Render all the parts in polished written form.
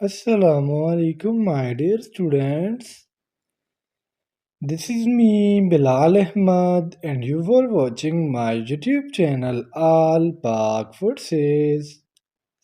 Assalamu alaikum, my dear students. This is me, Bilal Ahmad, and you are watching my YouTube channel All Pak Food Says.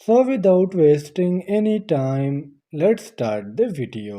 So without wasting any time, let's start the video.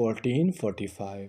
1445।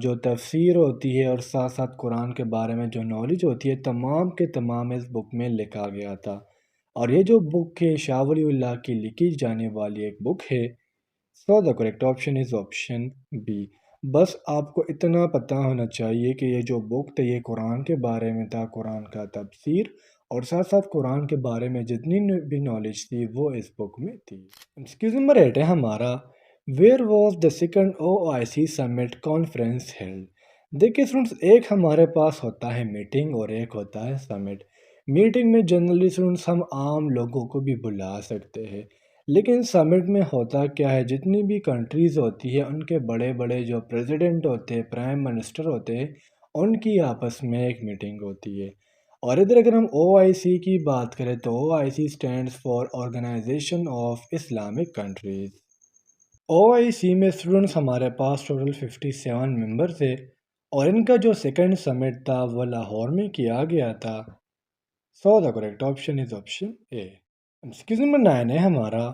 جو تفسیر ہوتی ہے اور ساتھ ساتھ قرآن کے بارے میں جو نالج ہوتی ہے تمام کے تمام اس بک میں لکھا گیا تھا۔ اور یہ جو بک ہے شاہ ولی اللہ کی لکھی جانے والی ایک بک ہے۔ So the correct option is option B. بس آپ کو اتنا پتہ ہونا چاہیے کہ یہ جو بک تھا یہ قرآن کے بارے میں تھا، قرآن کا تفسیر اور ساتھ ساتھ قرآن کے بارے میں جتنی بھی نالج تھی وہ اس بک میں تھی۔ ایکسکیوز نمبر 8 ہے ہمارا، where was the second O I C summit conference held? دیکھیے اسٹوڈنٹس، ایک ہمارے پاس ہوتا ہے میٹنگ اور ایک ہوتا ہے سمٹ۔ میٹنگ میں جنرلی اسٹوڈنٹس ہم عام لوگوں کو بھی بلا سکتے ہیں، لیکن سمٹ میں ہوتا کیا ہے، جتنی بھی کنٹریز ہوتی ہے ان کے بڑے بڑے جو پریزیڈنٹ ہوتے ہیں، پرائم منسٹر ہوتے ہیں، ان کی آپس میں ایک میٹنگ ہوتی ہے۔ اور ادھر اگر ہم او آئی سی کی بات کریں تو O I C stands for Organization of Islamic Countries. O I C میں اسٹوڈنٹس ہمارے پاس ٹوٹل 57 ممبر تھے اور ان کا جو سیکنڈ سمٹ تھا وہ لاہور میں کیا گیا تھا۔ So the correct option is option A. Excuse number 9 ہے ہمارا،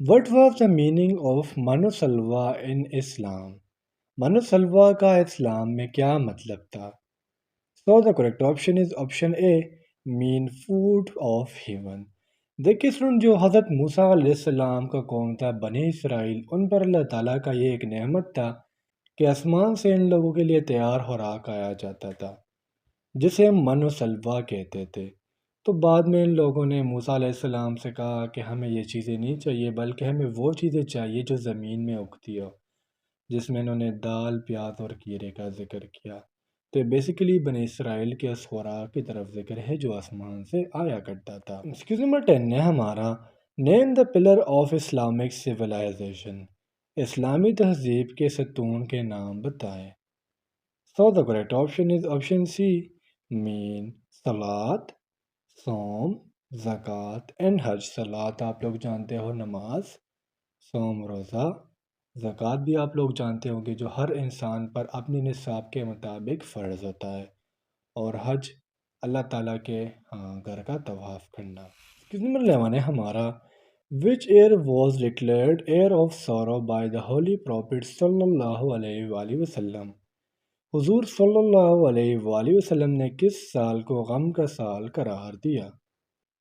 what was the meaning of من سلوا ان اسلام؟ من سلوا کا اسلام میں کیا مطلب تھا؟ So the correct option is option A, mean food of heaven. دیکھیے اسٹوڈنٹ، جو حضرت موسیٰ علیہ السلام کا قوم تھا بنی اسرائیل، ان پر اللہ تعالیٰ کا یہ ایک نعمت تھا کہ آسمان سے ان لوگوں کے لیے تیار خوراک آیا جاتا تھا جسے ہم من و سلوا کہتے تھے۔ تو بعد میں ان لوگوں نے موسیٰ علیہ السلام سے کہا کہ ہمیں یہ چیزیں نہیں چاہیے بلکہ ہمیں وہ چیزیں چاہیے جو زمین میں اگتی ہو، جس میں انہوں نے دال، پیاز اور کیرے کا ذکر کیا۔ تو بیسیکلی بنی اسرائیل کے اس خوراک کی طرف ذکر ہے جو آسمان سے آیا کرتا تھا۔ ایکسکیوز نمبر 10 ہے ہمارا، name the pillar of Islamic civilization. اسلامی تہذیب کے ستون کے نام بتائیں۔ So the correct option is option C, mean, صلاۃ، صوم، زکوٰۃ اینڈ حج۔ صلاۃ آپ لوگ جانتے ہو نماز، صوم روزہ، زکوٰۃ بھی آپ لوگ جانتے ہوں گے جو ہر انسان پر اپنے نصاب کے مطابق فرض ہوتا ہے، اور حج اللہ تعالیٰ کے گھر کا طواف کرنا۔ نمبر 11 ہے ہمارا، which year was declared year of sorrow by the holy prophet صلی اللہ علیہ وآلہ وسلم؟ حضور صلی اللہ علیہ وآلہ وسلم نے کس سال کو غم کا سال قرار دیا؟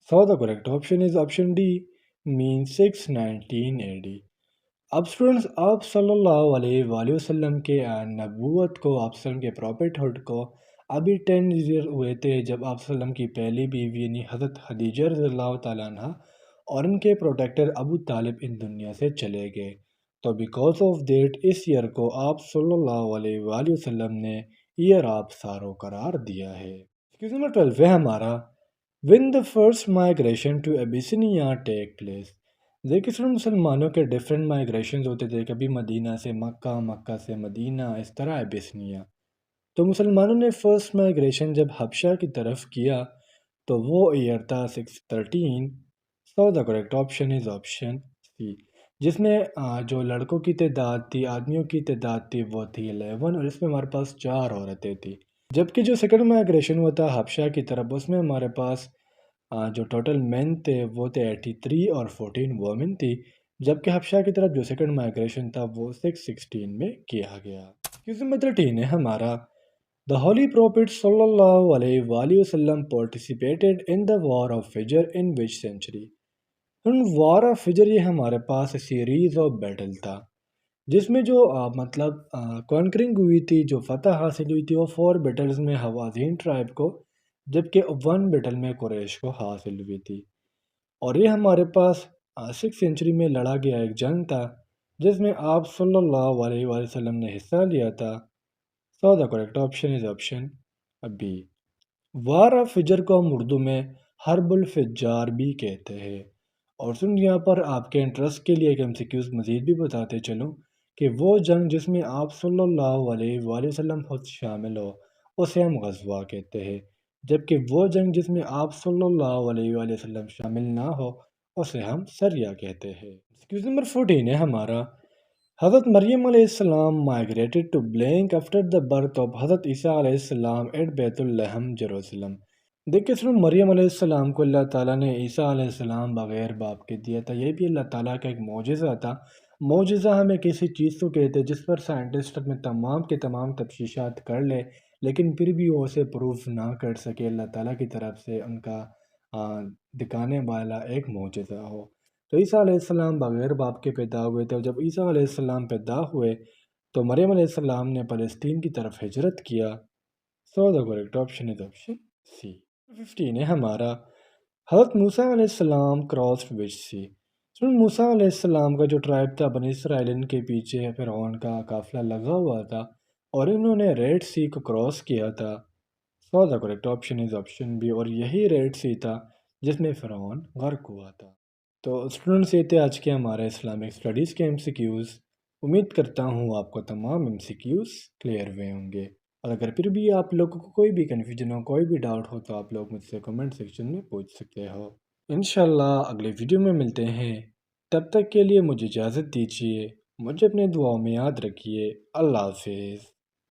So the correct option is option D, mean 619 A D. اب اسٹوڈنٹس، آپ صلی اللہ علیہ وآلہ وسلم کے نبوت کو، آپ وسلم کے پروفٹ ہوڈ کو ابھی 10 ایئر ہوئے تھے جب آپ وسلم کی پہلی بیوی یعنی حضرت خدیجہ رضی اللہ تعالیٰ عنہ اور ان کے پروٹیکٹر ابو طالب ان دنیا سے چلے گئے۔ تو بیکاز آف دیٹ اس ایئر کو آپ صلی اللہ علیہ وآلہ وسلم نے ایئر آف سارو قرار دیا ہے۔ نمبر 12 ہے ہمارا، when the first migration to Abyssinia take place؟ دیکھیے سر، مسلمانوں کے ڈیفرنٹ مائگریشنز ہوتے تھے، کبھی مدینہ سے مکہ، مکہ سے مدینہ، اس طرح ایبیسنیا۔ تو مسلمانوں نے فرسٹ مائگریشن جب حبشہ کی طرف کیا تو وہ ایئر تھا 613۔ So the correct option is option C, جس میں جو لڑکوں کی تعداد تھی، آدمیوں کی تعداد تھی وہ تھی 11، اور اس میں ہمارے پاس 4 عورتیں تھیں۔ جبکہ جو سیکنڈ مائگریشن ہوا تھا حبشہ کی طرف، اس میں ہمارے پاس جو ٹوٹل مین تھے وہ تھے 83 اور 14 وومن تھی، جبکہ حبشہ کی طرف جو سیکنڈ مائگریشن تھا وہ 616 میں کیا گیا۔ نمبر 13 ہے ہمارا، The Holy Prophet صلی اللہ علیہ وآلہ وسلم participated in the War of Fajr in which century؟ War of Fajr یہ ہمارے پاس سیریز آف بیٹل تھا جس میں جو مطلب کانکرنگ ہوئی تھی، جو فتح حاصل ہوئی تھی وہ 4 بیٹلز میں حوازین ٹرائب کو، جبکہ 1 بیٹل میں قریش کو حاصل ہوئی تھی۔ اور یہ ہمارے پاس 6 سینچری میں لڑا گیا ایک جنگ تھا جس میں آپ صلی اللہ علیہ وآلہ وسلم نے حصہ لیا تھا۔ So the correct option is option B. War of Fijar کو ہم اردو میں حرب الفجار بھی کہتے ہیں۔ اور سن، یہاں پر آپ کے انٹرسٹ کے لیے ایک MCQs مزید بھی بتاتے چلوں کہ وہ جنگ جس میں آپ صلی اللہ علیہ وآلہ وسلم خود شامل ہو اسے ہم غزوہ کہتے ہیں، جبکہ وہ جنگ جس میں آپ صلی اللہ علیہ وآلہ وسلم شامل نہ ہو اسے ہم سریہ کہتے ہیں۔ ایکسکیوز نمبر 14 ہے ہمارا، حضرت مریم علیہ السلام migrated to blank after the birth of حضرت عیسیٰ علیہ السلام at بیت الحم جروسلم۔ دیکھیں سر، مریم علیہ السلام کو اللہ تعالیٰ نے عیسیٰ علیہ السلام بغیر باپ کے دیا تھا، یہ بھی اللہ تعالیٰ کا ایک معجزہ تھا۔ معجزہ ہمیں کسی چیز کو کہتے ہیں جس پر سائنٹسٹ اپنے تمام کے تمام تفتیشات کر لے لیکن پھر بھی وہ اسے پروف نہ کر سکے، اللہ تعالیٰ کی طرف سے ان کا دکھانے والا ایک معجزہ ہو۔ تو عیسیٰ علیہ السلام بغیر باپ کے پیدا ہوئے تھے، اور جب عیسیٰ علیہ السلام پیدا ہوئے تو مریم علیہ السلام نے فلسطین کی طرف ہجرت کیا۔ So the correct option is option C. 15 ہے ہمارا، حضرت موسیٰ علیہ السلام کراسڈ وچ سی۔ موسیٰ علیہ السلام کا جو ٹرائب تھا بنی اسرائیل، ان کے پیچھے فرعون کا قافلہ لگا ہوا تھا اور انہوں نے ریڈ سی کو کراس کیا تھا۔ So the correct option is option B, اور یہی ریڈ سی تھا جس میں فرعون غرق ہوا تھا۔ تو اسٹوڈنٹس یہ تھے آج کے ہمارے اسلامک اسٹڈیز کے ایم سی کیوز۔ امید کرتا ہوں آپ کو تمام ایم سی کیوز کلیئر ہوئے ہوں گے، اور اگر پھر بھی آپ لوگوں کو کوئی بھی کنفیوژن ہو، کوئی بھی ڈاؤٹ ہو تو آپ لوگ مجھ سے کمنٹ سیکشن میں پوچھ سکتے ہو۔ انشاءاللہ اگلے ویڈیو میں ملتے ہیں، تب تک کے لیے مجھے اجازت دیجیے، مجھے اپنے دعاؤں میں یاد رکھیے۔ اللہ حافظ۔